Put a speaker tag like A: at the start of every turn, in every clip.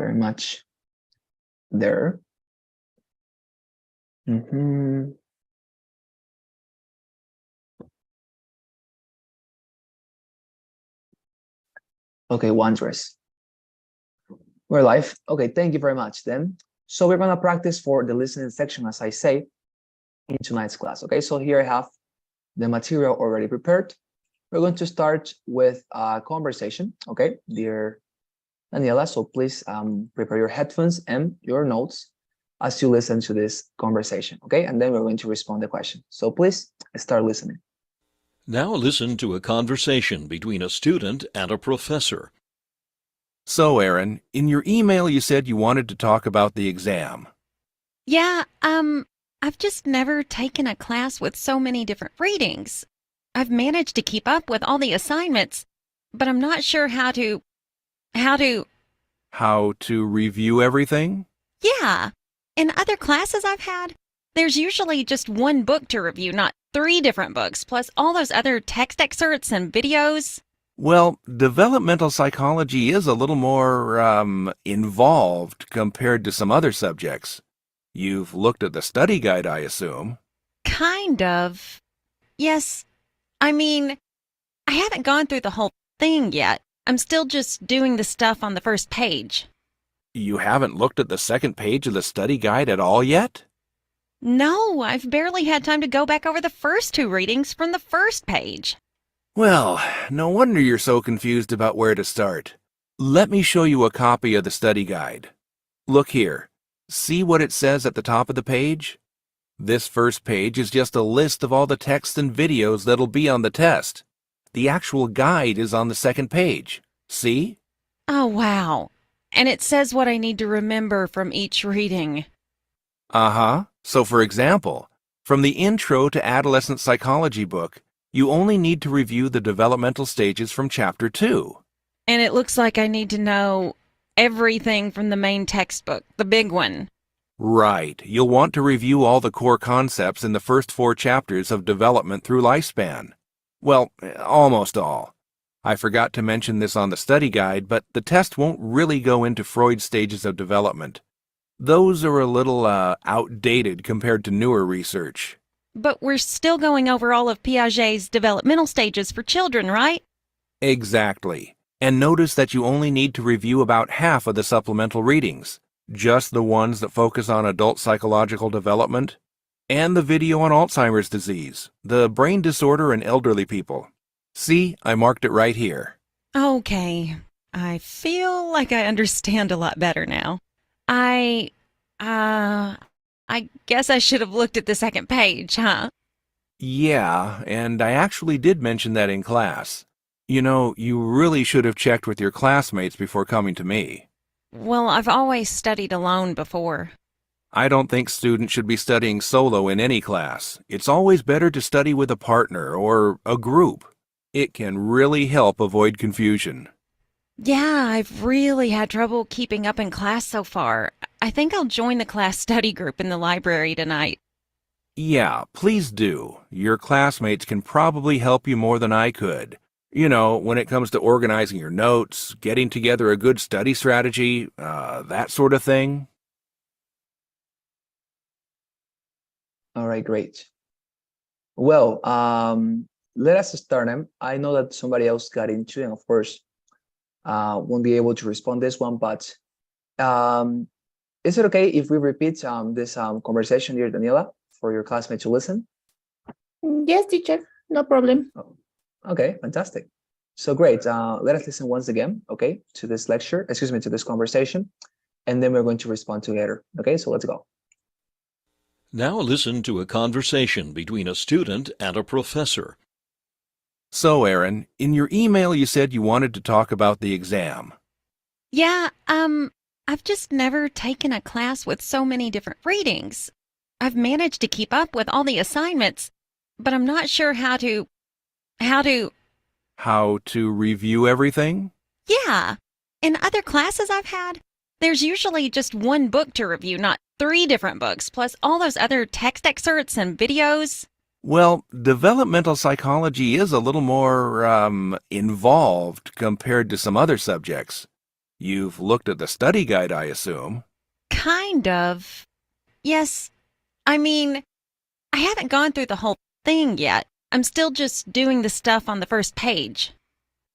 A: very much there. Okay, Wondrous. We're live. Okay, thank you very much then. So we're gonna practice for the listening section, as I say, in tonight's class. Okay, so here I have the material already prepared. We're going to start with a conversation, okay, dear Daniela, so please prepare your headphones and your notes as you listen to this conversation, okay? And then we're going to respond to the question. So please start listening.
B: Now listen to a conversation between a student and a professor.
C: So, Aaron, in your email you said you wanted to talk about the exam.
D: Yeah, I've just never taken a class with so many different readings. I've managed to keep up with all the assignments, but I'm not sure how to...
C: How to review everything?
D: Yeah. In other classes I've had, there's usually just one book to review, not 3 different books, plus all those other text excerpts and videos.
C: Well, developmental psychology is a little more, involved compared to some other subjects. You've looked at the study guide, I assume.
D: Kind of. Yes. I mean, I haven't gone through the whole thing yet. I'm still just doing the stuff on the first page.
C: You haven't looked at the second page of the study guide at all yet?
D: No, I've barely had time to go back over the first 2 readings from the first page.
C: Well, no wonder you're so confused about where to start. Let me show you a copy of the study guide. Look here. See what it says at the top of the page? This first page is just a list of all the text and videos that'll be on the test. The actual guide is on the second page. See?
D: Oh, wow. And it says what I need to remember from each reading.
C: Uh-huh. So for example, from the Intro to Adolescent Psychology book, you only need to review the developmental stages from Chapter 2.
D: And it looks like I need to know everything from the main textbook, the big one.
C: Right. You'll want to review all the core concepts in the first 4 chapters of Development Through Lifespan. Well, almost all. I forgot to mention this on the study guide, but the test won't really go into Freud's stages of development. Those are a little, outdated compared to newer research.
D: But we're still going over all of Piaget's developmental stages for children, right?
C: Exactly. And notice that you only need to review about half of the supplemental readings, just the ones that focus on adult psychological development, and the video on Alzheimer's disease, the brain disorder in elderly people. See, I marked it right here.
D: Okay. I feel like I understand a lot better now. I guess I should have looked at the second page, huh?
C: Yeah, and I actually did mention that in class. You know, you really should have checked with your classmates before coming to me.
D: Well, I've always studied alone before.
C: I don't think students should be studying solo in any class. It's always better to study with a partner or a group. It can really help avoid confusion.
D: Yeah, I've really had trouble keeping up in class so far. I think I'll join the class study group in the library tonight.
C: Yeah, please do. Your classmates can probably help you more than I could. You know, when it comes to organizing your notes, getting together a good study strategy, that sort of thing.
A: All right, great. Well, let us start them. I know that somebody else got into, and of course, won't be able to respond this one, but is it okay if we repeat this conversation, dear Daniela, for your classmates to listen?
E: Yes, teacher, no problem.
A: Oh, okay, fantastic. So great. Let us listen once again, okay, to this lecture, excuse me, to this conversation, and then we're going to respond together. Okay, so let's go.
B: Now listen to a conversation between a student and a professor.
C: So, Aaron, in your email you said you wanted to talk about the exam.
D: Yeah, I've just never taken a class with so many different readings. I've managed to keep up with all the assignments, but I'm not sure how to...
C: How to review everything?
D: Yeah. In other classes I've had, there's usually just one book to review, not 3 different books, plus all those other text excerpts and videos.
C: Well, developmental psychology is a little more, involved compared to some other subjects. You've looked at the study guide, I assume.
D: Kind of. Yes, I mean, I haven't gone through the whole thing yet. I'm still just doing the stuff on the first page.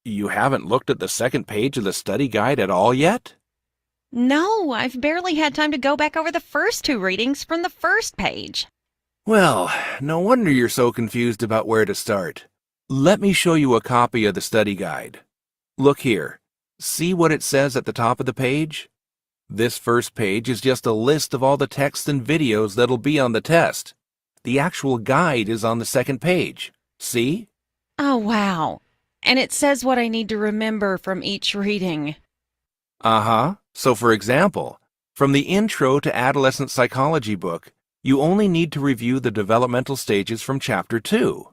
C: You haven't looked at the second page of the study guide at all yet?
D: No, I've barely had time to go back over the first two readings from the first page.
C: Well, no wonder you're so confused about where to start. Let me show you a copy of the study guide. Look here. See what it says at the top of the page? This first page is just a list of all the text and videos that'll be on the test. The actual guide is on the second page. See?
D: Oh, wow. And it says what I need to remember from each reading.
C: Uh-huh. So for example, from the Intro to Adolescent Psychology book, you only need to review the developmental stages from Chapter 2.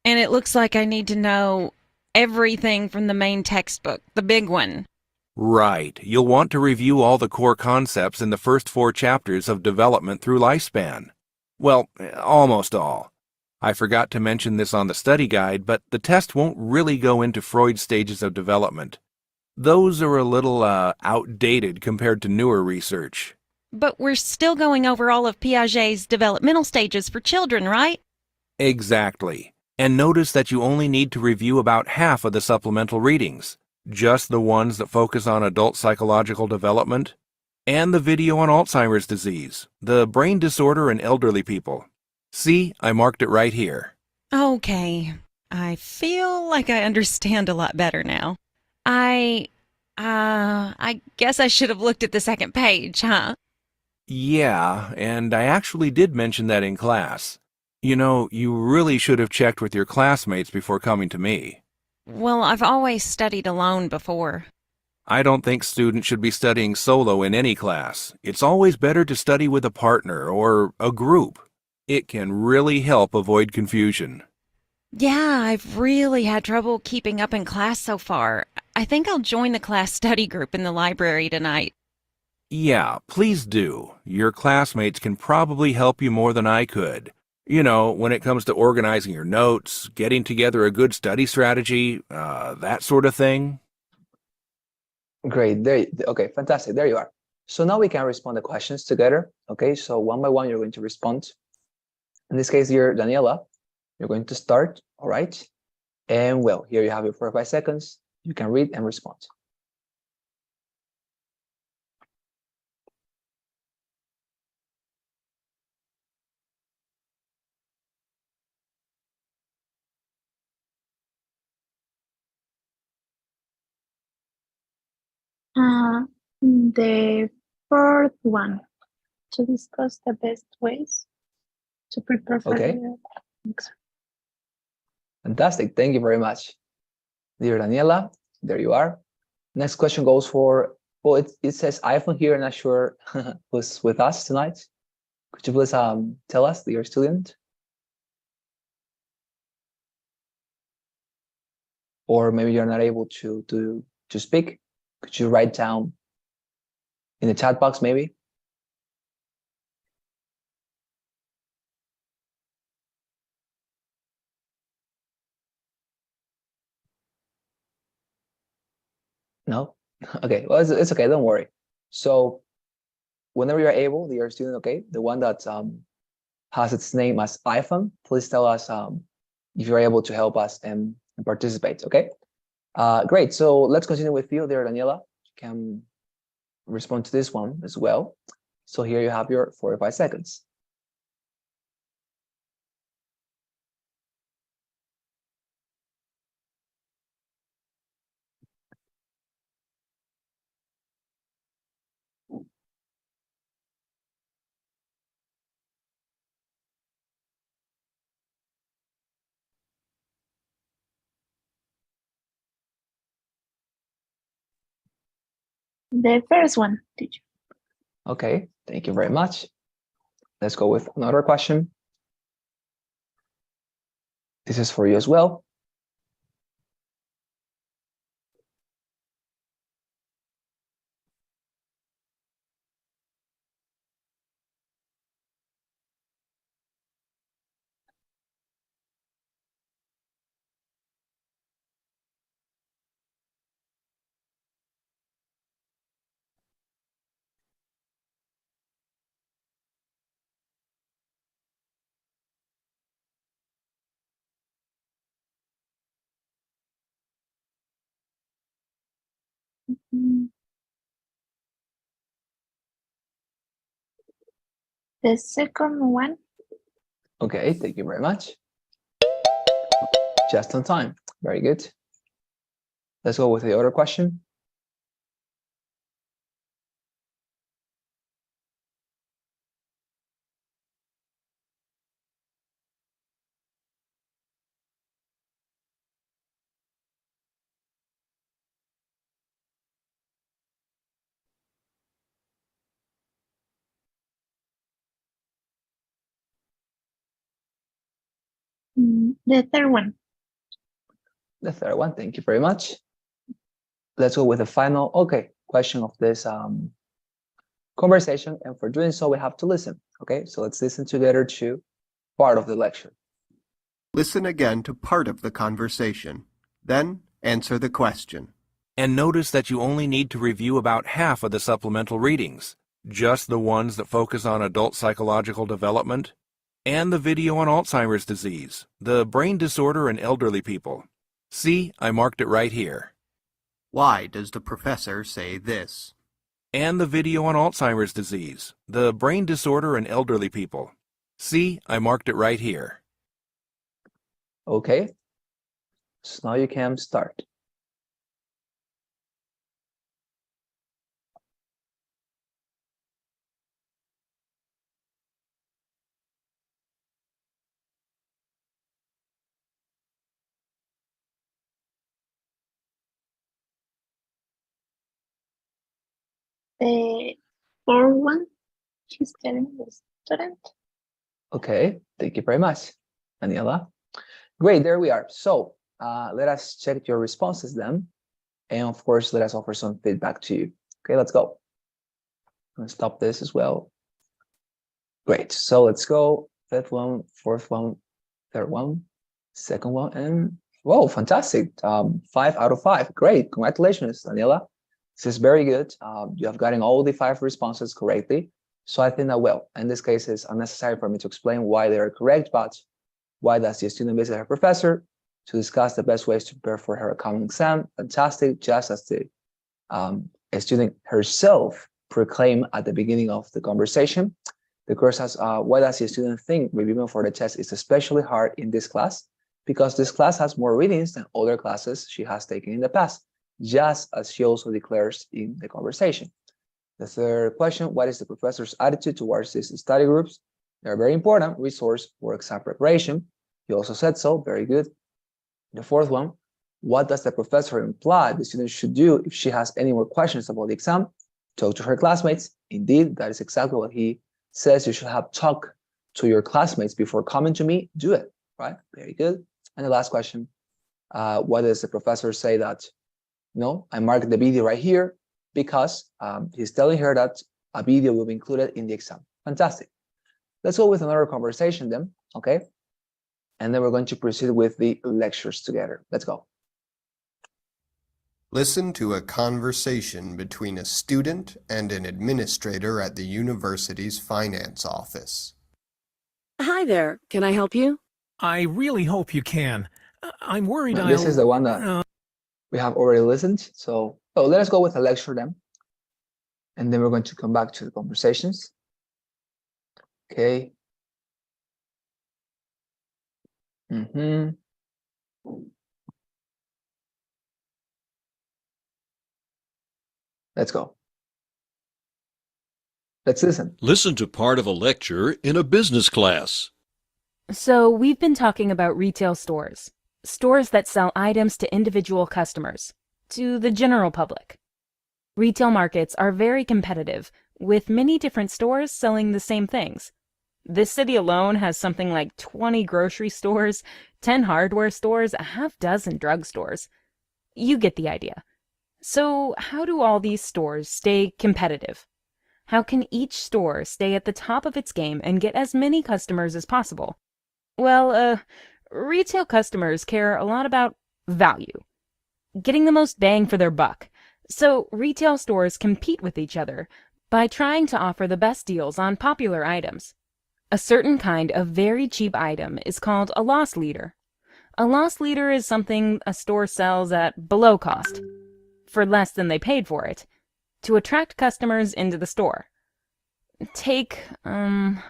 D: And it looks like I need to know everything from the main textbook, the big one.
C: Right. You'll want to review all the core concepts in the first 4 chapters of Development Through Lifespan. Well, almost all. I forgot to mention this on the study guide, but the test won't really go into Freud's stages of development. Those are a little, outdated compared to newer research.
D: But we're still going over all of Piaget's developmental stages for children, right?
C: Exactly. And notice that you only need to review about half of the supplemental readings, just the ones that focus on adult psychological development, and the video on Alzheimer's disease, the brain disorder in elderly people. See, I marked it right here.
D: Okay. I feel like I understand a lot better now. I guess I should have looked at the second page, huh?
C: Yeah, and I actually did mention that in class. You know, you really should have checked with your classmates before coming to me.
D: Well, I've always studied alone before.
C: I don't think students should be studying solo in any class. It's always better to study with a partner or a group. It can really help avoid confusion.
D: Yeah, I've really had trouble keeping up in class so far. I think I'll join the class study group in the library tonight.
C: Yeah, please do. Your classmates can probably help you more than I could. You know, when it comes to organizing your notes, getting together a good study strategy, that sort of thing.
A: Great. Okay, fantastic. There you are. So now we can respond to questions together. Okay, so one by one, you're going to respond. In this case, you're Daniela. You're going to start, all right? And well, here you have your 4 or 5 seconds. You can read and respond.
E: The fourth one, to discuss the best ways to prepare for
A: Okay.
E: the exam.
A: Fantastic. Thank you very much. Dear Daniela, there you are. Next question goes for, well, it says iPhone here. Not sure who's with us tonight. Could you please tell us, dear student? Or maybe you're not able to speak. Could you write down in the chat box, maybe? No? Okay, well, it's okay, don't worry. So whenever you're able, dear student, okay, the one that has its name as iPhone, please tell us if you're able to help us and participate, okay? Great, so let's continue with you there, Daniela. You can respond to this one as well. So here you have your 45 seconds.
E: The first one, teacher.
A: Okay, thank you very much. Let's go with another question. This is for you as well.
E: Mm. The second one.
A: Okay, thank you very much. Just on time. Very good. Let's go with the other question.
E: The third one.
A: The third one, thank you very much. Let's go with the final, question of this conversation. And for doing so, we have to listen. Okay, so let's listen together to part of the lecture.
F: Listen again to part of the conversation. Then answer the question.
C: And notice that you only need to review about half of the supplemental readings, just the ones that focus on adult psychological development, and the video on Alzheimer's disease, the brain disorder in elderly people. See, I marked it right here.
F: Why does the professor say this?
C: And the video on Alzheimer's disease, the brain disorder in elderly people. See, I marked it right here.
A: Okay, so now you can start.
E: The fourth one. She's telling the student.
A: Okay, thank you very much, Daniela. Great, there we are. So let us check your responses then. And of course, let us offer some feedback to you. Okay, let's go. I'm gonna stop this as well. Great, so let's go. Fifth one, fourth one, third one, second one, and whoa, fantastic. 5 out of 5. Great, congratulations, Daniela. This is very good. You have gotten all the 5 responses correctly. So I think that, well, in this case, it's unnecessary for me to explain why they are correct, but why does the student visit her professor to discuss the best ways to prepare for her upcoming exam? Fantastic, just as the student herself proclaimed at the beginning of the conversation. The course has, why does the student think reviewing for the test is especially hard in this class? Because this class has more readings than other classes she has taken in the past, just as she also declares in the conversation. The third question, what is the professor's attitude towards these study groups? They're a very important resource for exam preparation. You also said so, very good. The fourth one, what does the professor imply the student should do if she has any more questions about the exam? Talk to her classmates. Indeed, that is exactly what he says. You should have talk to your classmates before coming to me. Do it, right? Very good. And the last question, what does the professor say that, no, I marked the video right here because he's telling her that a video will be included in the exam. Fantastic. Let's go with another conversation then, okay? And then we're going to proceed with the lectures together. Let's go.
F: Listen to a conversation between a student and an administrator at the university's finance office.
G: Hi there. Can I help you?
H: I really hope you can. I'm worried
A: This is the one that we have already listened. So let us go with a lecture then. And then we're going to come back to the conversations. Okay. Let's go. Let's listen.
B: Listen to part of a lecture in a business class.
I: So we've been talking about retail stores. Stores that sell items to individual customers, to the general public. Retail markets are very competitive, with many different stores selling the same things. This city alone has something like 20 grocery stores, 10 hardware stores, a half dozen drugstores. You get the idea. So how do all these stores stay competitive? How can each store stay at the top of its game and get as many customers as possible? Well, retail customers care a lot about value, getting the most bang for their buck. So retail stores compete with each other by trying to offer the best deals on popular items. A certain kind of very cheap item is called a loss leader. A loss leader is something a store sells at below cost. for less than they paid for it, to attract customers into the store. Take, an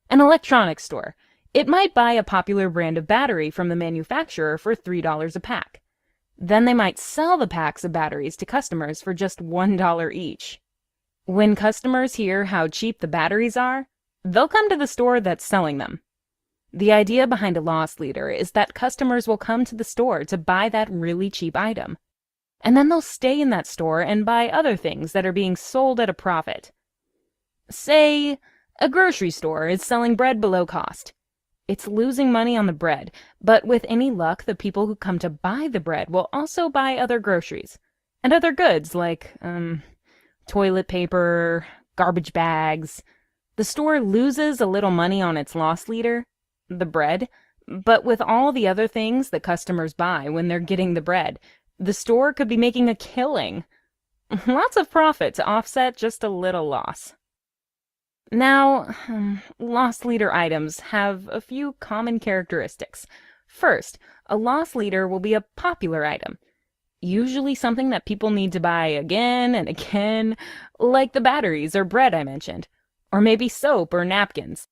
I: electronics store. It might buy a popular brand of battery from the manufacturer for $3 a pack. Then they might sell the packs of batteries to customers for just $1 each. When customers hear how cheap the batteries are, they'll come to the store that's selling them. The idea behind a loss leader is that customers will come to the store to buy that really cheap item. And then they'll stay in that store and buy other things that are being sold at a profit. Say, a grocery store is selling bread below cost. It's losing money on the bread, but with any luck, the people who come to buy the bread will also buy other groceries and other goods like, toilet paper, garbage bags. The store loses a little money on its loss leader, the bread, but with all the other things that customers buy when they're getting the bread, the store could be making a killing. Lots of profit to offset just a little loss. Now, loss leader items have a few common characteristics. First, a loss leader will be a popular item, usually something that people need to buy again and again, like the batteries or bread I mentioned, or maybe soap or napkins.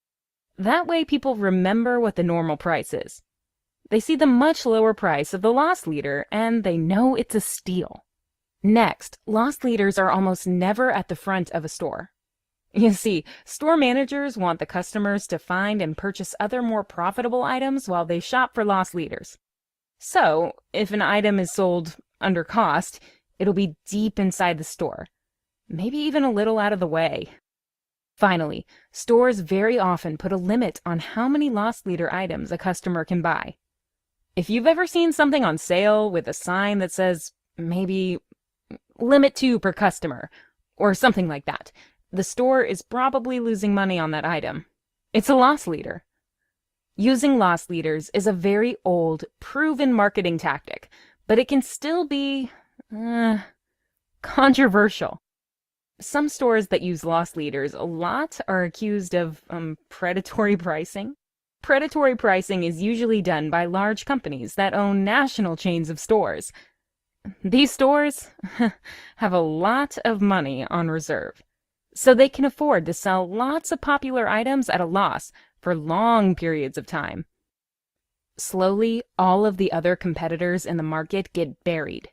I: That way people remember what the normal price is. They see the much lower price of the loss leader and they know it's a steal. Next, loss leaders are almost never at the front of a store. You see, store managers want the customers to find and purchase other more profitable items while they shop for loss leaders. So, if an item is sold under cost, it'll be deep inside the store, maybe even a little out of the way. Finally, stores very often put a limit on how many loss leader items a customer can buy. If you've ever seen something on sale with a sign that says, maybe, limit 2 per customer, or something like that, the store is probably losing money on that item. It's a loss leader. Using loss leaders is a very old, proven marketing tactic, but it can still be controversial. Some stores that use loss leaders a lot are accused of predatory pricing. Predatory pricing is usually done by large companies that own national chains of stores. These stores have a lot of money on reserve, so they can afford to sell lots of popular items at a loss for long periods of time. Slowly, all of the other competitors in the market get buried.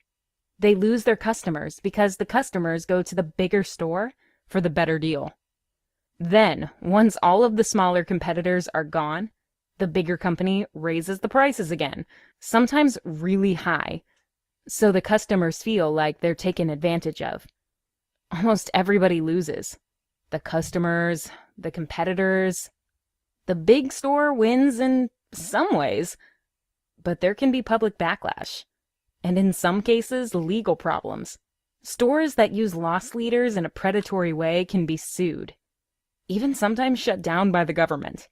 I: They lose their customers because the customers go to the bigger store for the better deal. Then, once all of the smaller competitors are gone, the bigger company raises the prices again, sometimes really high, so the customers feel like they're taken advantage of. Almost everybody loses. The customers, the competitors. The big store wins in some ways, but there can be public backlash, and in some cases, legal problems. Stores that use loss leaders in a predatory way can be sued, even sometimes shut down by the government.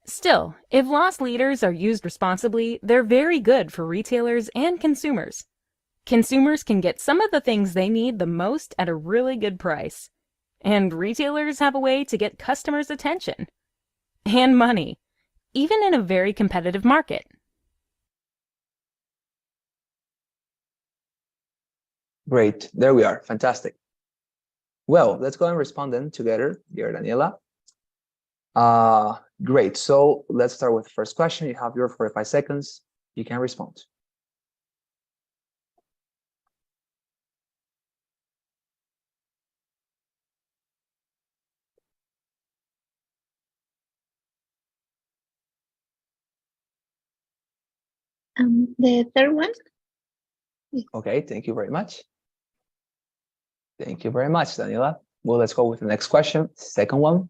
I: Still, if loss leaders are used responsibly, they're very good for retailers and consumers. Consumers can get some of the things they need the most at a really good price. And retailers have a way to get customers' attention. And money, even in a very competitive market.
A: Great. There we are. Fantastic. Well, let's go and respond then together, dear Daniela. Great. So let's start with the first question. You have your 45 seconds. You can respond.
E: The third one.
A: Okay, thank you very much. Thank you very much, Daniela. Well, let's go with the next question. Second one.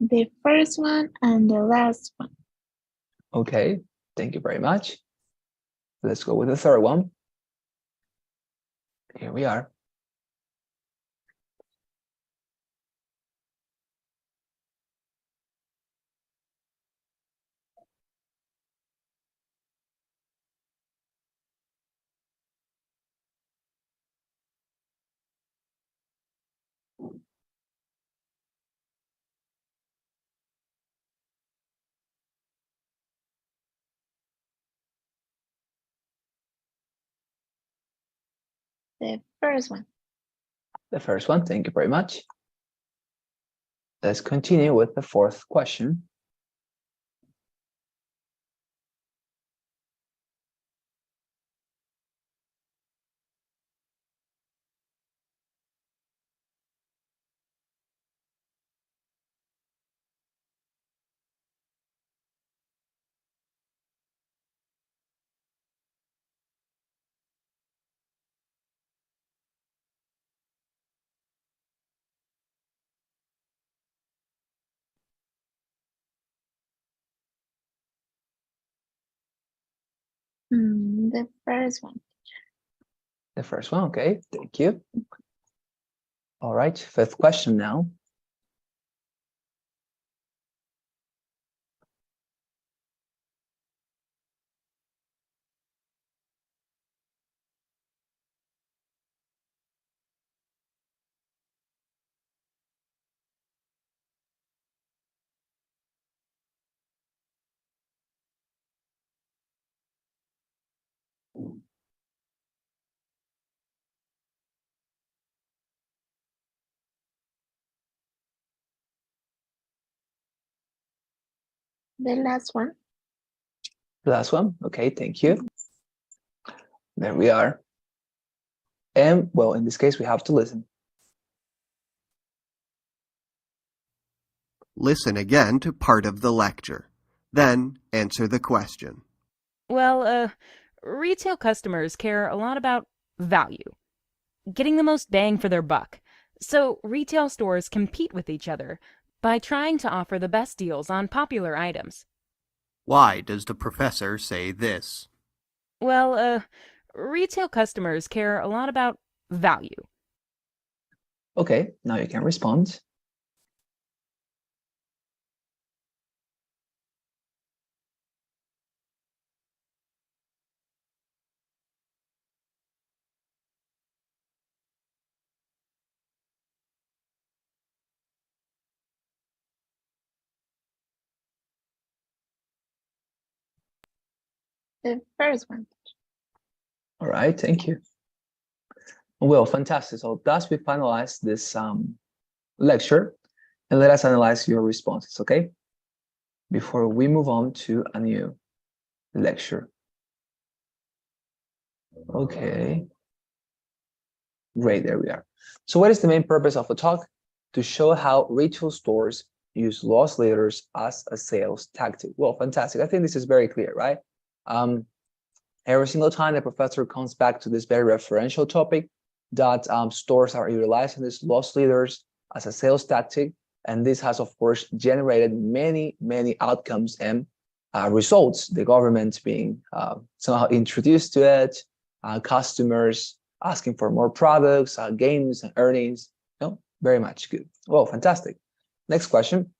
E: The first one and the last one.
A: Okay, thank you very much. Let's go with the third one. Here we are.
E: The first one.
A: The first one, thank you very much. Let's continue with the fourth question.
E: The first one.
A: The first one, okay, thank you. All right, fifth question now.
E: The last one.
A: The last one, okay, thank you. There we are. And well, in this case, we have to listen.
F: Listen again to part of the lecture. Then answer the question.
I: Well, retail customers care a lot about value, getting the most bang for their buck. So retail stores compete with each other by trying to offer the best deals on popular items.
F: Why does the professor say this?
I: Well, retail customers care a lot about value.
A: Okay, now you can respond.
E: The first one.
A: All right, thank you. Well, fantastic. So thus we finalize this lecture, and let us analyze your responses, okay? Before we move on to a new lecture. Okay. Great, there we are. So what is the main purpose of the talk? To show how retail stores use loss leaders as a sales tactic. Well, fantastic. I think this is very clear, right? Every single time the professor comes back to this very referential topic, that stores are utilizing these loss leaders as a sales tactic. And this has, of course, generated many, many outcomes and results. The government being somehow introduced to it, customers asking for more products, gains and earnings. No, very much good. Well, fantastic. Next question.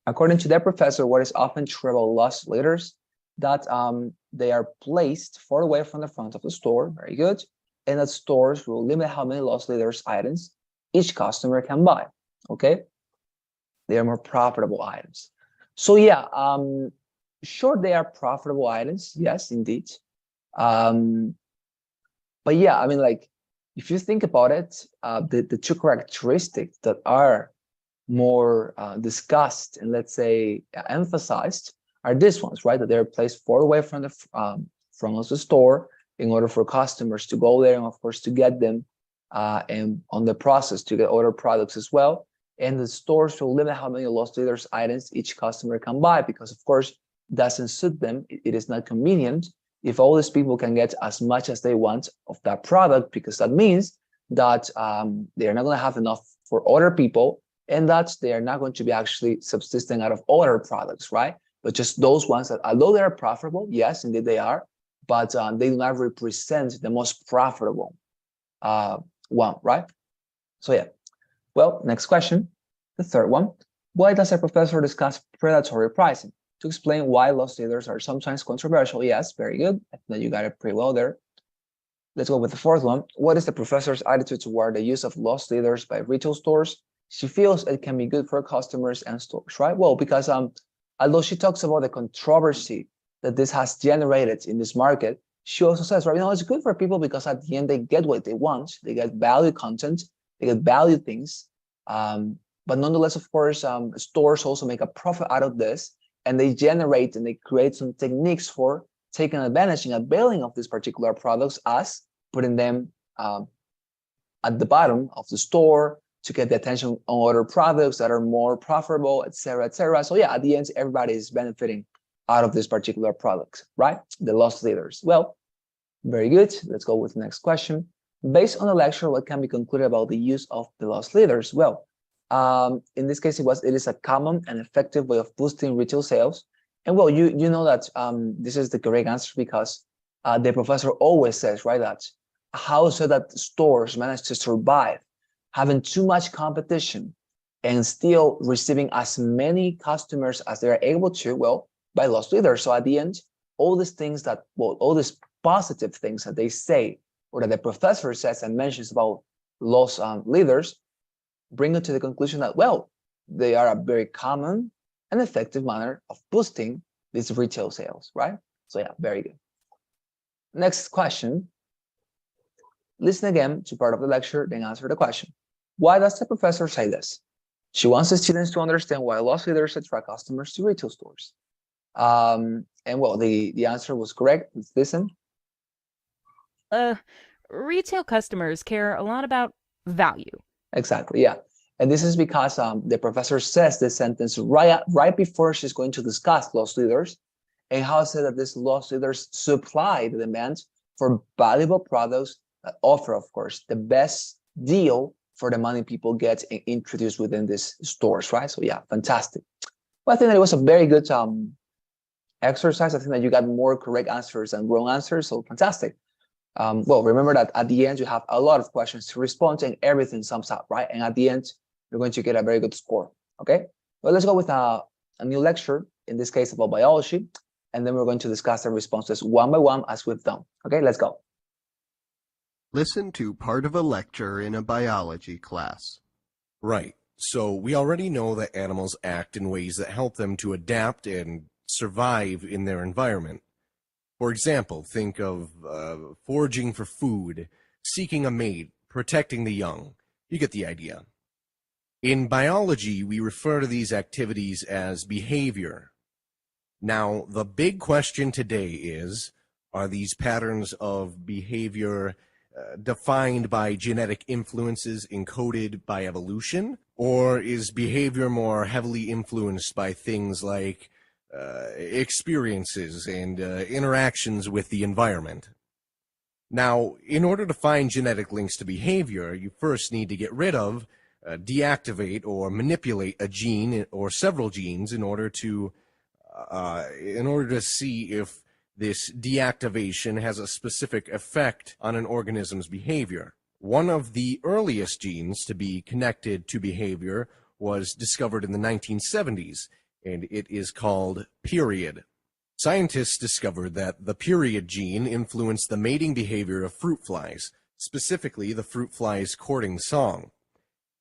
A: According to their professor, what is often true about loss leaders? That they are placed far away from the front of the store. Very good. And that stores will limit how many loss leaders items each customer can buy. Okay. They are more profitable items. So yeah, sure, they are profitable items. Yes, indeed. But yeah, I mean, like, if you think about it, the two characteristics that are more discussed and, let's say, emphasized are these ones, right? That they're placed far away from the front of the store in order for customers to go there and, of course, to get them and on the process to get other products as well. And the stores will limit how many loss leaders items each customer can buy because, of course, it doesn't suit them. It is not convenient if all these people can get as much as they want of that product, because that means that they're not going to have enough for other people, and that they are not going to be actually subsisting out of other products, right? But just those ones that, although they are profitable, yes, indeed they are, but they do not represent the most profitable one, right? So yeah. Well, next question, the third one. Why does a professor discuss predatory pricing? To explain why loss leaders are sometimes controversial. Yes, very good. I think that you got it pretty well there. Let's go with the fourth one. What is the professor's attitude toward the use of loss leaders by retail stores? She feels it can be good for customers and stores, right? Well, because although she talks about the controversy that this has generated in this market, she also says, right, it's good for people because at the end they get what they want. They get value content, they get value things. But nonetheless, of course, stores also make a profit out of this, and they generate and they create some techniques for taking advantage and availing of these particular products, as putting them at the bottom of the store to get the attention on other products that are more profitable, et cetera, et cetera. So yeah, at the end, everybody is benefiting out of this particular product, right? The loss leaders. Well, very good. Let's go with the next question. Based on the lecture, what can be concluded about the use of the loss leaders? Well, in this case, it is a common and effective way of boosting retail sales. And well, you know that this is the correct answer because the professor always says, right, that how is it that stores manage to survive having too much competition and still receiving as many customers as they're able to? Well, by loss leaders. So at the end, all these things that, well, all these positive things that they say or that the professor says and mentions about loss leaders bring it to the conclusion that, well, they are a very common and effective manner of boosting these retail sales, right? So yeah, very good. Next question. Listen again to part of the lecture, then answer the question. Why does the professor say this? She wants the students to understand why loss leaders attract customers to retail stores. And well, the answer was correct. Let's listen.
I: Retail customers care a lot about value.
A: Exactly, yeah. And this is because the professor says this sentence right before she's going to discuss loss leaders and how it said that these loss leaders supply the demand for valuable products that offer, of course, the best deal for the money people get introduced within these stores, right? So yeah, fantastic. Well, I think that it was a very good exercise. I think that you got more correct answers than wrong answers, so fantastic. Well, remember that at the end, you have a lot of questions to respond to and everything sums up, right? And at the end, you're going to get a very good score, okay? Well, let's go with a new lecture, in this case about biology, and then we're going to discuss the responses one by one as we've done, okay? Let's go.
F: Listen to part of a lecture in a biology class.
J: Right. So we already know that animals act in ways that help them to adapt and survive in their environment. For example, think of foraging for food, seeking a mate, protecting the young. You get the idea. In biology, we refer to these activities as behavior. Now, the big question today is, are these patterns of behavior defined by genetic influences encoded by evolution? Or is behavior more heavily influenced by things like experiences and interactions with the environment? Now, in order to find genetic links to behavior, you first need to get rid of, deactivate, or manipulate a gene or several genes in order to see if this deactivation has a specific effect on an organism's behavior. One of the earliest genes to be connected to behavior was discovered in the 1970s, and it is called period. Scientists discovered that the period gene influenced the mating behavior of fruit flies, specifically the fruit fly's courting song.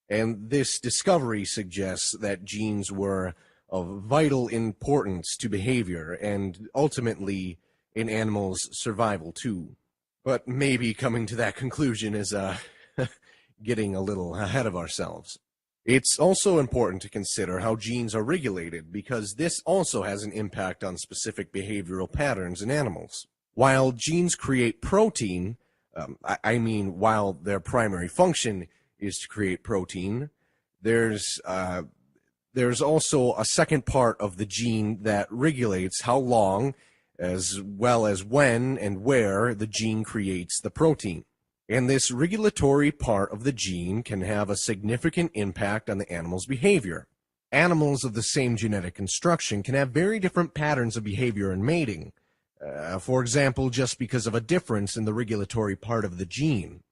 J: And this discovery suggests that genes were of vital importance to behavior and ultimately in animals' survival too. But maybe coming to that conclusion is getting a little ahead of ourselves. It's also important to consider how genes are regulated, because this also has an impact on specific behavioral patterns in animals. While genes create protein, while their primary function is to create protein, there's also a second part of the gene that regulates how long, as well as when and where the gene creates the protein. And this regulatory part of the gene can have a significant impact on the animal's behavior. Animals of the same genetic construction can have very different patterns of behavior in mating, for example, just because of a difference in the regulatory part of the gene.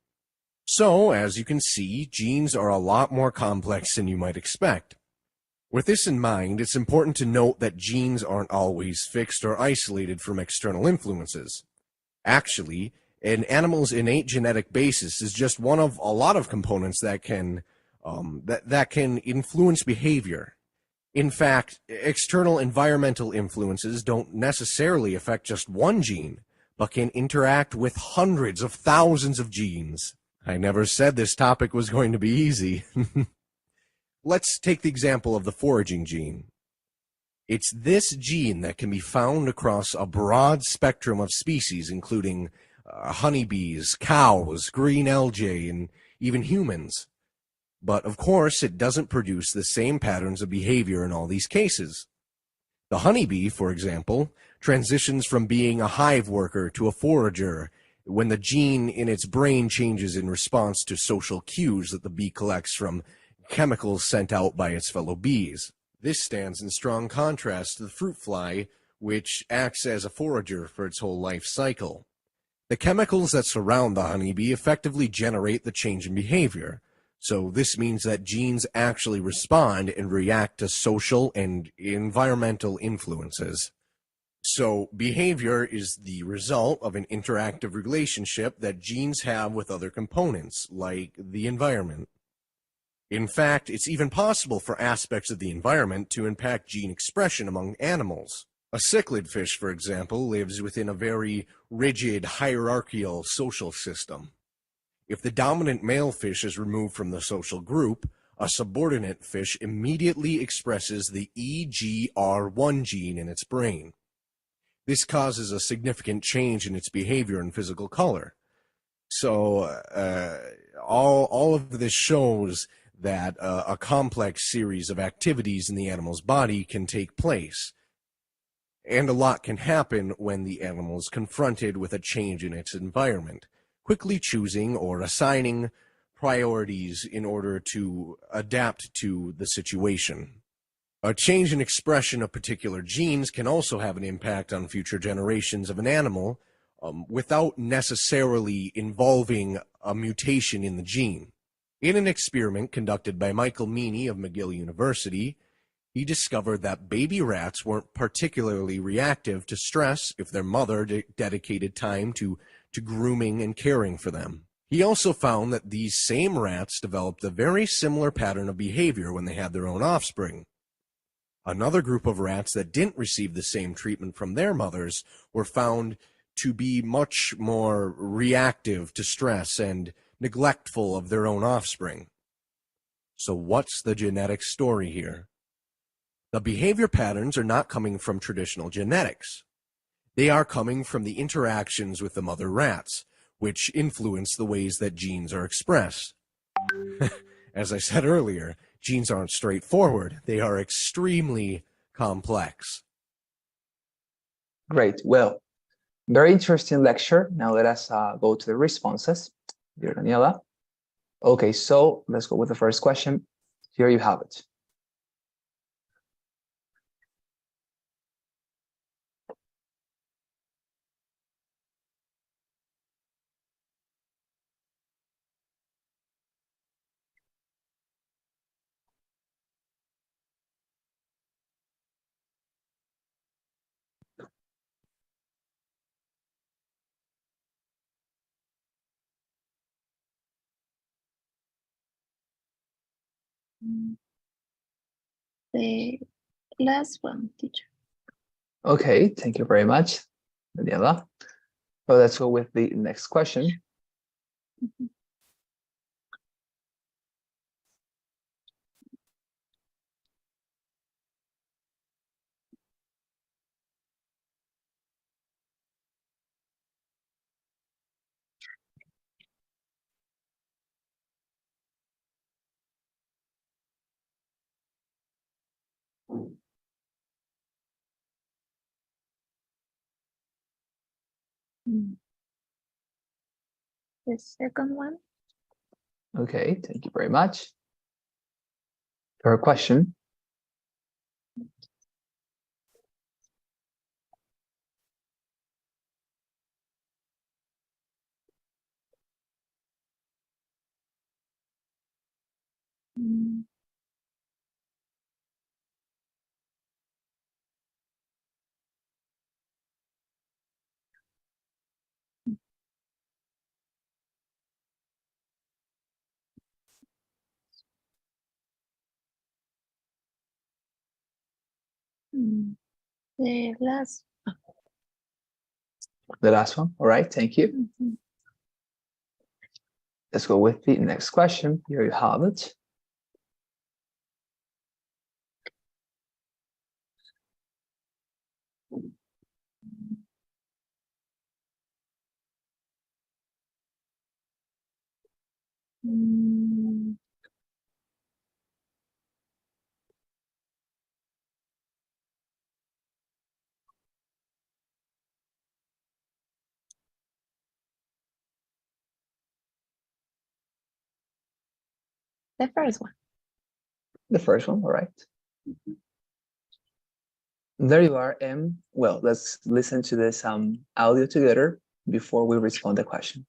J: So, as you can see, genes are a lot more complex than you might expect. With this in mind, it's important to note that genes aren't always fixed or isolated from external influences. Actually, an animal's innate genetic basis is just one of a lot of components that can influence behavior. In fact, external environmental influences don't necessarily affect just one gene, but can interact with hundreds of thousands of genes. I never said this topic was going to be easy. Let's take the example of the foraging gene. It's this gene that can be found across a broad spectrum of species, including honeybees, cows, green algae, and even humans. But of course, it doesn't produce the same patterns of behavior in all these cases. The honeybee, for example, transitions from being a hive worker to a forager when the gene in its brain changes in response to social cues that the bee collects from chemicals sent out by its fellow bees. This stands in strong contrast to the fruit fly, which acts as a forager for its whole life cycle. The chemicals that surround the honeybee effectively generate the change in behavior. So this means that genes actually respond and react to social and environmental influences. So behavior is the result of an interactive relationship that genes have with other components, like the environment. In fact, it's even possible for aspects of the environment to impact gene expression among animals. A cichlid fish, for example, lives within a very rigid, hierarchical social system. If the dominant male fish is removed from the social group, a subordinate fish immediately expresses the EGR1 gene in its brain. This causes a significant change in its behavior and physical color. So all of this shows that a complex series of activities in the animal's body can take place. And a lot can happen when the animal is confronted with a change in its environment, quickly choosing or assigning priorities in order to adapt to the situation. A change in expression of particular genes can also have an impact on future generations of an animal without necessarily involving a mutation in the gene. In an experiment conducted by Michael Meany of McGill University, he discovered that baby rats weren't particularly reactive to stress if their mother dedicated time to grooming and caring for them. He also found that these same rats developed a very similar pattern of behavior when they had their own offspring. Another group of rats that didn't receive the same treatment from their mothers were found to be much more reactive to stress and neglectful of their own offspring. So what's the genetic story here? The behavior patterns are not coming from traditional genetics. They are coming from the interactions with the mother rats, which influence the ways that genes are expressed. As I said earlier, genes aren't straightforward. They are extremely complex.
A: Great. Well, very interesting lecture. Now let us go to the responses. Dear Daniela. Okay, so let's go with the first question. Here you have it.
E: The last one, teacher.
A: Okay, thank you very much, Daniela. So let's go with the next question.
E: The second one.
A: Okay, thank you very much. Your question.
E: Mm. The last.
A: The last one. All right, thank you.
E: Mhm.
A: Let's go with the next question. Here you have it.
E: Mm, The first one.
A: The first one, all right. There you are. Well, let's listen to this audio together before we respond the question.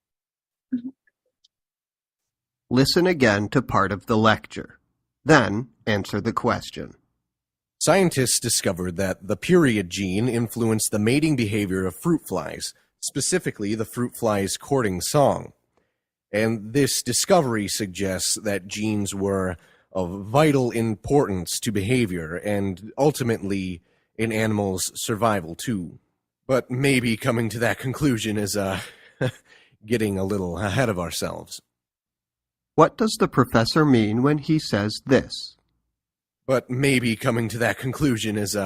F: Listen again to part of the lecture. Then answer the question.
J: Scientists discovered that the period gene influenced the mating behavior of fruit flies, specifically the fruit fly's courting song. And this discovery suggests that genes were of vital importance to behavior and ultimately in animals' survival too. But maybe coming to that conclusion is getting a little ahead of ourselves.
F: What does the professor mean when he says this?
J: But maybe coming to that conclusion is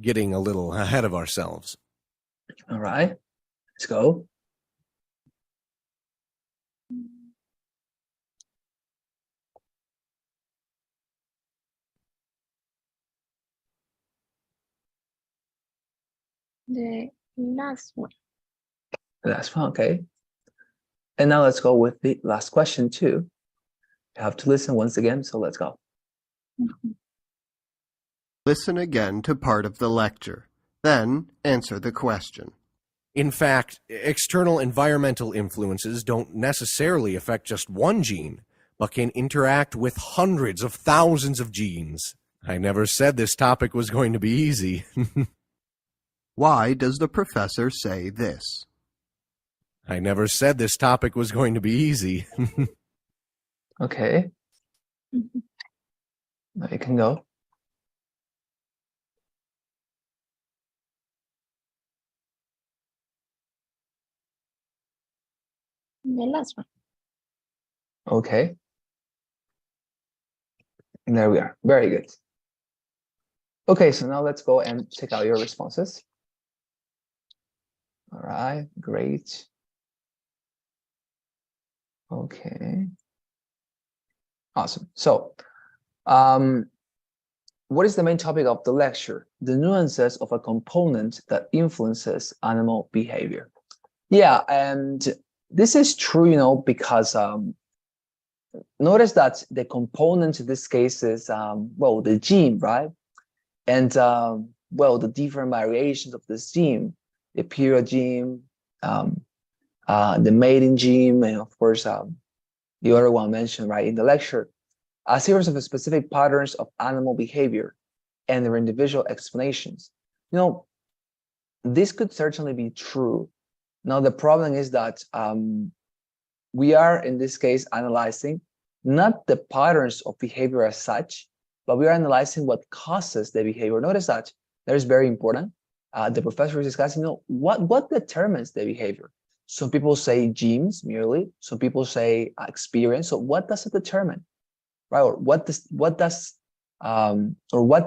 J: getting a little ahead of ourselves.
A: All right, let's go.
E: The last one.
A: The last one, okay. And now let's go with the last question too. You have to listen once again, so let's go.
E: Mhm.
F: Listen again to part of the lecture. Then answer the question.
J: In fact, external environmental influences don't necessarily affect just one gene, but can interact with hundreds of thousands of genes. I never said this topic was going to be easy.
F: Why does the professor say this?
J: I never said this topic was going to be easy.
A: Okay,
E: Mhm.
A: now you can go.
E: The last one.
A: Okay. And there we are. Very good. Okay, so now let's go and check out your responses. All right, great. Okay. Awesome. So, what is the main topic of the lecture? The nuances of a component that influences animal behavior. Yeah, and this is true, because notice that the component in this case is, well, the gene, right? And, well, the different variations of this gene, the period gene, the mating gene, and of course, the other one mentioned, right, in the lecture, a series of specific patterns of animal behavior and their individual explanations. This could certainly be true. Now, the problem is that we are, in this case, analyzing not the patterns of behavior as such, but we are analyzing what causes the behavior. Notice that that is very important. The professor is discussing, what determines the behavior. Some people say genes merely. Some people say experience. So what does it determine, right? Or what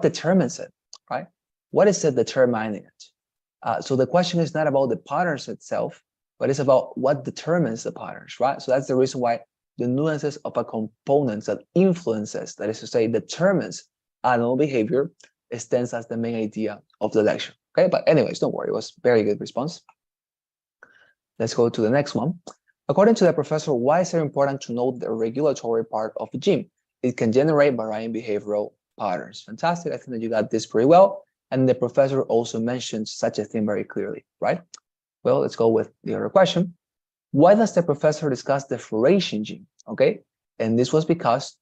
A: determines it, right? What is it determining it? So the question is not about the patterns itself, but it's about what determines the patterns, right? So that's the reason why the nuances of a component that influences, that is to say, determines animal behavior, stands as the main idea of the lecture. Okay, but anyways, don't worry, it was a very good response. Let's go to the next one. According to the professor, why is it important to know the regulatory part of a gene? It can generate varying behavioral patterns. Fantastic. I think that you got this pretty well. And the professor also mentioned such a thing very clearly, right? Well, let's go with the other question. Why does the professor discuss the floration gene? Okay, and this was because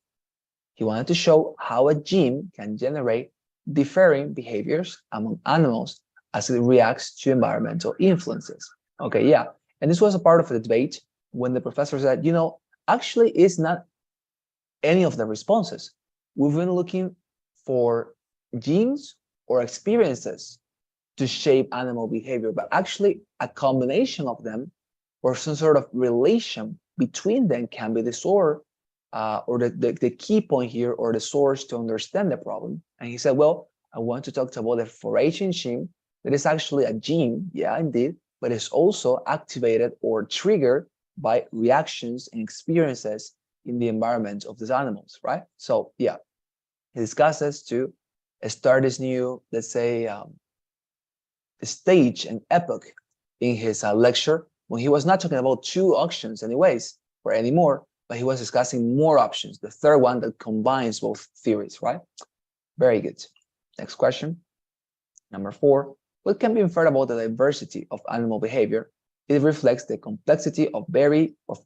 A: he wanted to show how a gene can generate differing behaviors among animals as it reacts to environmental influences. Okay, yeah, and this was a part of the debate when the professor said, actually it's not any of the responses. We've been looking for genes or experiences to shape animal behavior, but actually a combination of them or some sort of relation between them can be the source or the key point here or the source to understand the problem. And he said, well, I want to talk about the foraging gene that is actually a gene, yeah, indeed, but it's also activated or triggered by reactions and experiences in the environment of these animals, right? So yeah, he discusses to start this new, let's say, stage and epoch in his lecture when he was not talking about two options anyways or anymore, but he was discussing more options, the third one that combines both theories, right? Very good. Next question. Number 4, what can be inferred about the diversity of animal behavior? It reflects the complexity of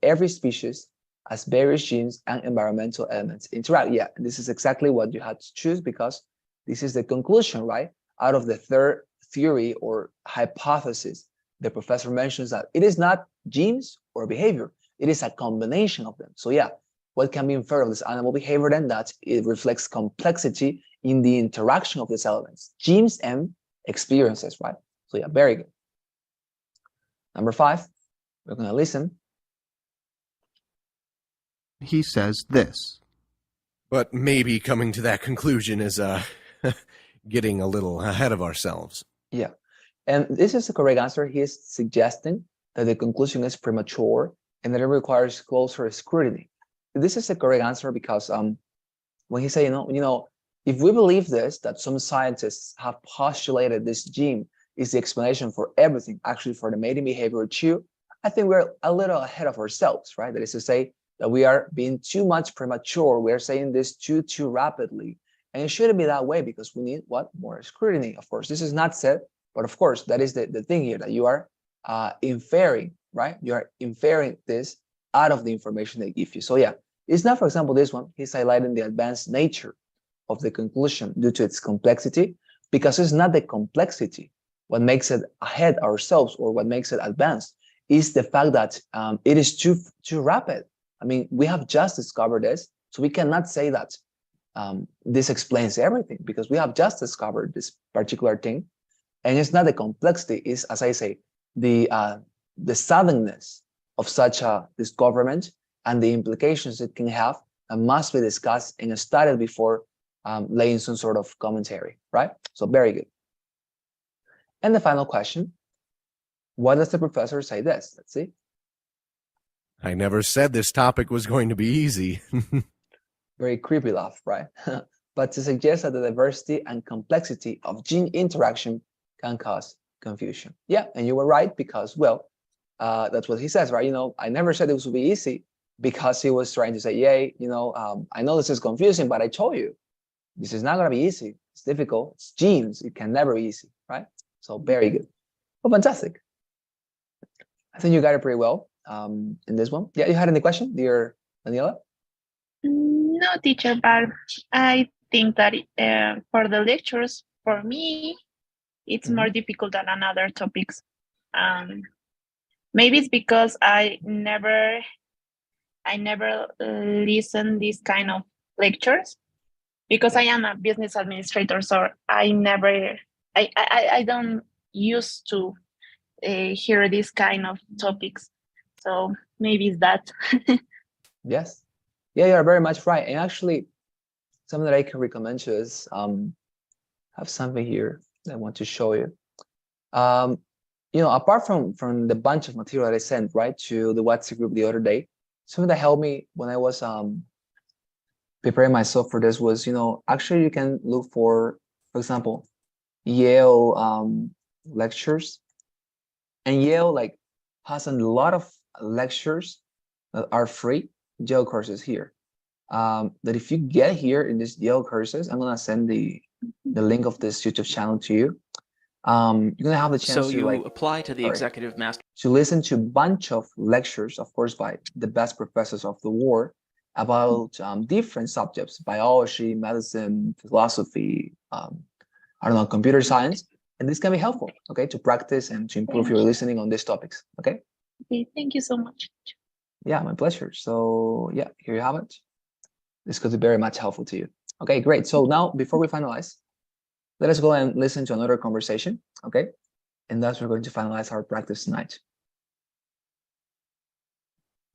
A: every species as various genes and environmental elements interact. Yeah, this is exactly what you had to choose because this is the conclusion, right? Out of the third theory or hypothesis, the professor mentions that it is not genes or behavior, it is a combination of them. So yeah, what can be inferred of this animal behavior then? That it reflects complexity in the interaction of these elements, genes and experiences, right? So yeah, very good. Number 5, we're going to listen.
F: He says this.
J: But maybe coming to that conclusion is getting a little ahead of ourselves.
A: Yeah, and this is the correct answer. He is suggesting that the conclusion is premature and that it requires closer scrutiny. This is the correct answer because when he say, if we believe this, that some scientists have postulated this gene is the explanation for everything, actually for the mating behavior too, I think we're a little ahead of ourselves, right? That is to say that we are being too much premature. We are saying this too rapidly. And it shouldn't be that way because we need what? More scrutiny. Of course, this is not said, but of course, that is the thing here that you are inferring, right? You are inferring this out of the information they give you. So yeah, it's not, for example, this one, he's highlighting the advanced nature of the conclusion due to its complexity, because it's not the complexity what makes it ahead ourselves or what makes it advanced is the fact that it is too rapid. I mean, we have just discovered this, so we cannot say that this explains everything because we have just discovered this particular thing, and it's not the complexity. It's, as I say, the suddenness of such a discovery and the implications it can have and must be discussed and studied before laying some sort of commentary, right? So very good. And the final question, what does the professor say this? Let's see.
J: I never said this topic was going to be easy.
A: Very creepy laugh, right? But to suggest that the diversity and complexity of gene interaction can cause confusion. Yeah, and you were right because, well, that's what he says, right? I never said it would be easy because he was trying to say, yay, I know this is confusing, but I told you, this is not going to be easy. It's difficult. It's genes. It can never be easy, right? So very good. Well, fantastic. I think you got it pretty well in this one. Yeah, you had any question, dear Daniela?
E: No, teacher, but I think that for the lectures, for me, it's more difficult than another topics. Maybe it's because I never listen these kind of lectures because I am a business administrator, so I don't used to hear this kind of topics. So maybe it's that.
A: Yes. Yeah, you're very much right. And actually, something that I can recommend you is have something here that I want to show you. Apart from the bunch of material that I sent right to the WhatsApp group the other day, something that helped me when I was preparing myself for this was, actually you can look for example, Yale lectures, and Yale has a lot of lectures that are free Yale courses here. That if you get here in this Yale courses, I'm gonna send the link of this YouTube channel to you. You're gonna have the chance to
K: apply to the executive master
A: to listen to a bunch of lectures, of course, by the best professors of the world about different subjects: biology, medicine, philosophy, I don't know, computer science. And this can be helpful, okay, to practice and to improve your listening on these topics, okay?
E: Okay, thank you so much.
A: Yeah, my pleasure. So yeah, here you have it. This could be very much helpful to you. Okay, great. So now, before we finalize, Let us go and listen to another conversation, okay? And thus we're going to finalize our practice tonight.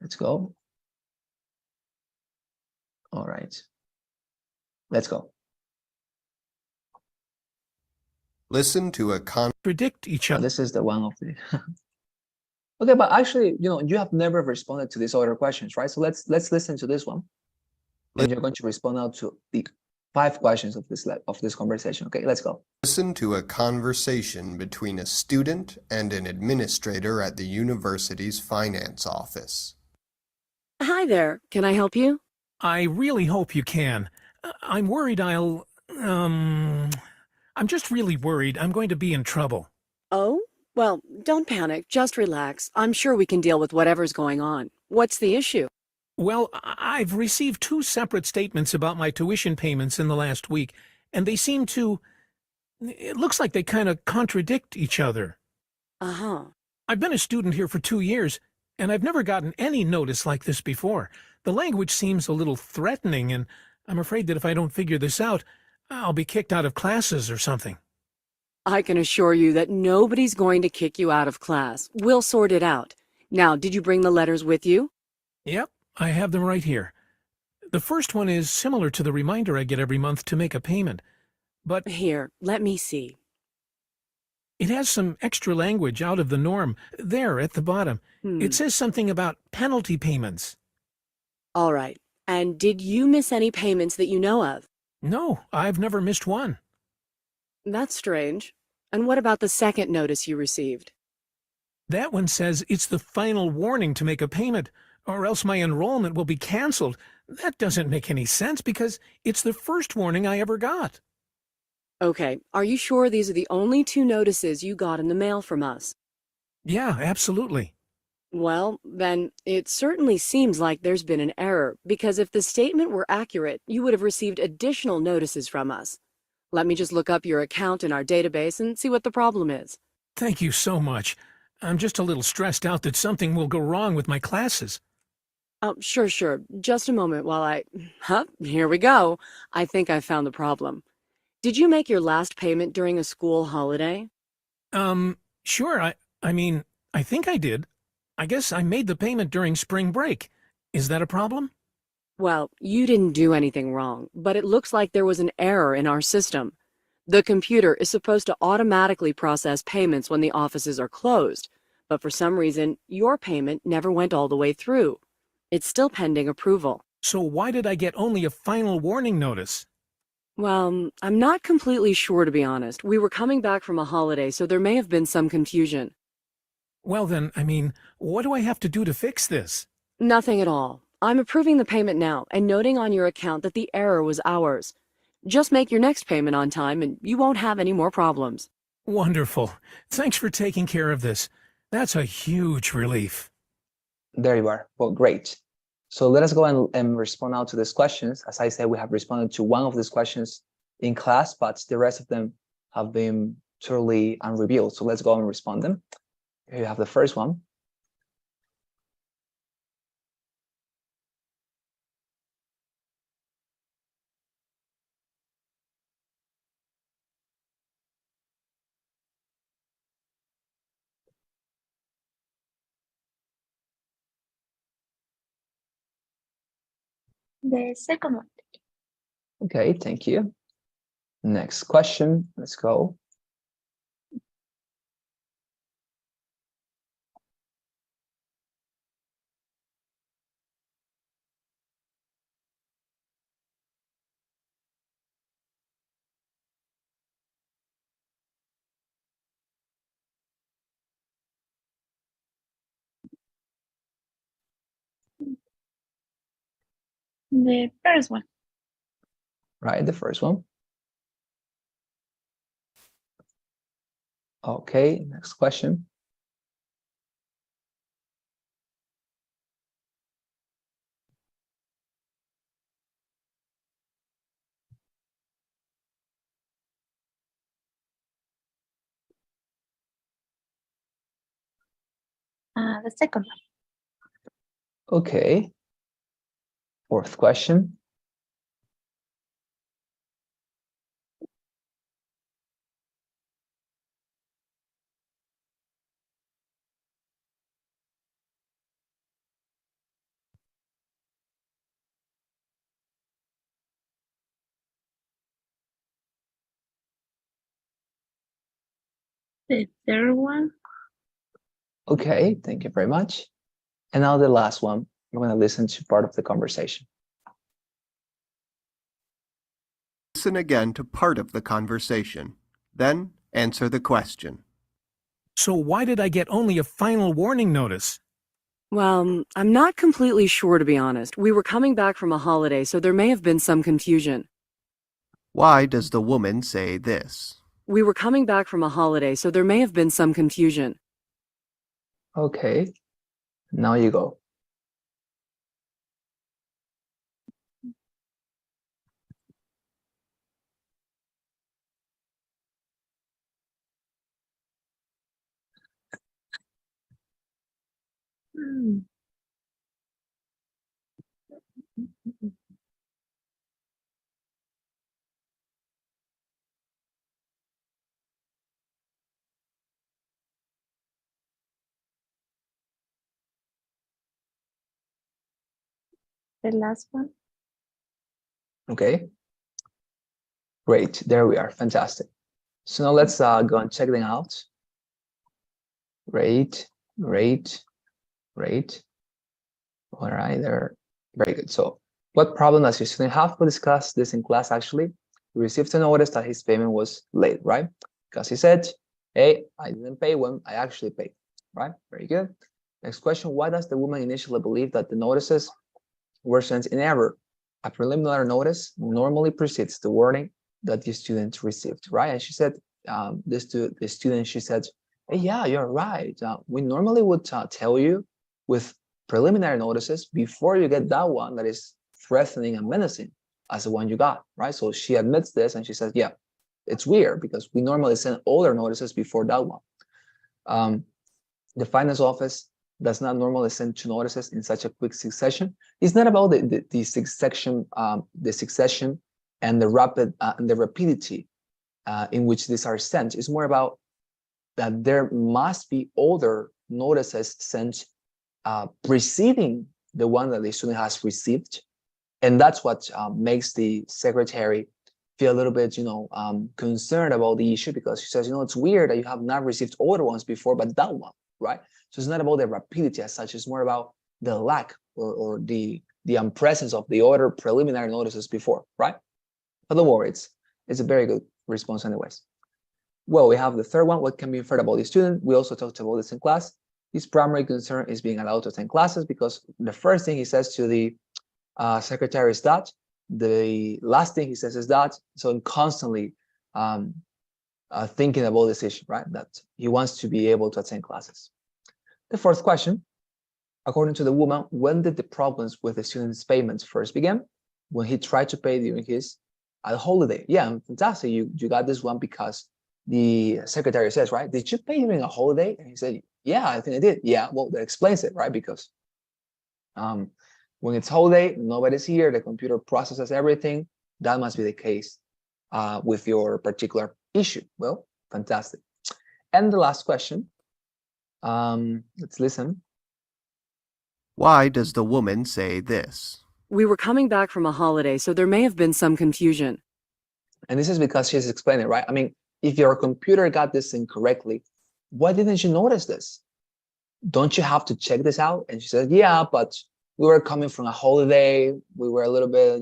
A: Let's go. All right. Let's go.
F: Listen to a
H: Predict each other.
A: This is the one of the okay, but actually, you have never responded to these other questions, right? So let's listen to this one. And you're going to respond now to the 5 questions of this conversation. Okay, let's go.
F: Listen to a conversation between a student and an administrator at the university's finance office.
G: Hi there. Can I help you?
H: I really hope you can. I'm worried I'm just really worried I'm going to be in trouble.
G: Oh? Well, don't panic. Just relax. I'm sure we can deal with whatever's going on. What's the issue?
H: Well, I've received 2 separate statements about my tuition payments in the last week, and they seem to... It looks like they kind of contradict each other.
G: Uh-huh.
H: I've been a student here for 2 years, and I've never gotten any notice like this before. The language seems a little threatening, and I'm afraid that if I don't figure this out, I'll be kicked out of classes or something.
G: I can assure you that nobody's going to kick you out of class. We'll sort it out. Now, did you bring the letters with you?
H: Yep, I have them right here. The first one is similar to the reminder I get every month to make a payment, but
G: Here, let me see.
H: it has some extra language out of the norm there at the bottom. It says something about penalty payments.
G: All right. And did you miss any payments that you know of?
H: No, I've never missed one.
G: That's strange. And what about the second notice you received?
H: That one says it's the final warning to make a payment, or else my enrollment will be canceled. That doesn't make any sense because it's the first warning I ever got.
G: Okay, are you sure these are the only 2 notices you got in the mail from us?
H: Yeah, absolutely.
G: Well, then, it certainly seems like there's been an error, because if the statement were accurate, you would have received additional notices from us. Let me just look up your account in our database and see what the problem is.
H: Thank you so much. I'm just a little stressed out that something will go wrong with my classes.
G: Oh, sure. Just a moment while I... Huh, here we go. I think I found the problem. Did you make your last payment during a school holiday?
H: Sure. I think I did. I guess I made the payment during spring break. Is that a problem?
G: Well, you didn't do anything wrong, but it looks like there was an error in our system. The computer is supposed to automatically process payments when the offices are closed, but for some reason, your payment never went all the way through. It's still pending approval.
H: So why did I get only a final warning notice?
G: Well, I'm not completely sure, to be honest. We were coming back from a holiday, so there may have been some confusion.
H: Well then, what do I have to do to fix this?
G: Nothing at all. I'm approving the payment now and noting on your account that the error was ours. Just make your next payment on time and you won't have any more problems.
H: Wonderful. Thanks for taking care of this. That's a huge relief.
A: There you are. Well, great. So let us go and respond now to these questions. As I said, we have responded to one of these questions in class, but the rest of them have been totally unrevealed. So let's go and respond them. Here you have the first one.
E: The second one.
A: Okay, thank you. Next question. Let's go.
E: The first one.
A: Right, the first one. Okay, next question.
E: The second one.
A: Okay. Fourth question.
E: The third one.
A: Okay, thank you very much. And now the last one, we're going to listen to part of the conversation.
F: Listen again to part of the conversation. Then answer the question.
H: So why did I get only a final warning notice?
G: Well, I'm not completely sure, to be honest. We were coming back from a holiday, so there may have been some confusion.
F: Why does the woman say this?
G: We were coming back from a holiday, so there may have been some confusion.
A: Okay, now you go.
E: The last one.
A: Okay, great. There we are. Fantastic. So now let's go and check them out. Great, great, great. All right, they're very good. So what problem does your student have? We discussed this in class actually. We received a notice that his payment was late, right? Because he said, hey, I didn't pay when I actually paid, right? Very good. Next question, why does the woman initially believe that the notices were sent in error? A preliminary notice normally precedes the warning that the student received, right? And she said, this to the student, she said, hey, yeah, you're right. We normally would tell you with preliminary notices before you get that one that is threatening and menacing as the one you got, right? So she admits this and she says, yeah, it's weird because we normally send older notices before that one. The finance office does not normally send two notices in such a quick succession. It's not about the succession and the rapid and the rapidity in which these are sent. It's more about that there must be older notices sent preceding the one that the student has received, and that's what makes the secretary feel a little bit, concerned about the issue, because she says, it's weird that you have not received older ones before, but that one, right? So it's not about the rapidity as such, it's more about the lack or the presence of the other preliminary notices before, right? But don't worry, it's a very good response anyways. Well, we have the third one, what can be inferred about the student? We also talked about this in class. His primary concern is being allowed to attend classes, because the first thing he says to the secretary is that, the last thing he says is that, so I'm constantly thinking about this issue, right? That he wants to be able to attend classes. The fourth question, according to the woman, when did the problems with the student's payments first begin? When he tried to pay during his holiday. Yeah, fantastic. You got this one because the secretary says, right? Did you pay during a holiday? And he said, yeah, I think I did. Yeah, well, that explains it, right? Because when it's holiday, nobody's here, the computer processes everything. That must be the case with your particular issue. Well, fantastic. And the last question, let's listen.
F: Why does the woman say this?
G: We were coming back from a holiday, so there may have been some confusion.
A: And this is because she's explaining, right? I mean, if your computer got this incorrectly, why didn't you notice this? Don't you have to check this out? And she said, yeah, but we were coming from a holiday. We were a little bit,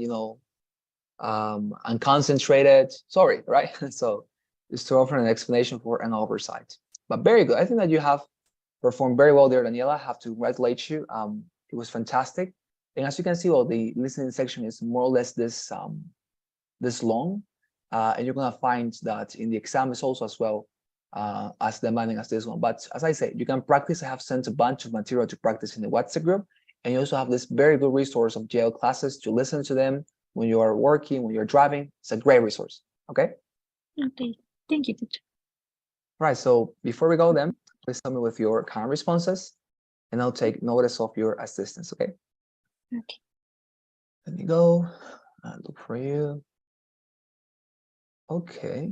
A: unconcentrated. Sorry, right? So just to offer an explanation for an oversight. But very good. I think that you have performed very well there, Daniela. I have to congratulate you. It was fantastic. And as you can see, well, the listening section is more or less this long. And you're going to find that in the exam is also as well as demanding as this one. But as I say, you can practice. I have sent a bunch of material to practice in the WhatsApp group. And you also have this very good resource of jail classes to listen to them when you are working, when you're driving. It's a great resource. Okay?
E: Okay. Thank you, teacher.
A: All right. So before we go then, please tell me with your kind responses, and I'll take notice of your assistance. Okay?
E: Okay.
A: Let me go and look for you. Okay.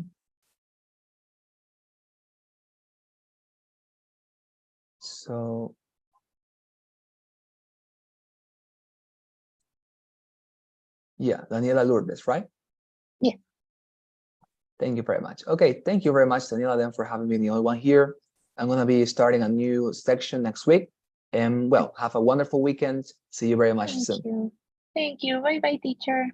A: So yeah, Daniela Lourdes, right?
E: Yeah.
A: Thank you very much. Okay, thank you very much, Daniela, then for having me the only one here. I'm going to be starting a new section next week. And well, have a wonderful weekend. See you very much soon.
E: Thank you. Thank you. Bye bye, teacher.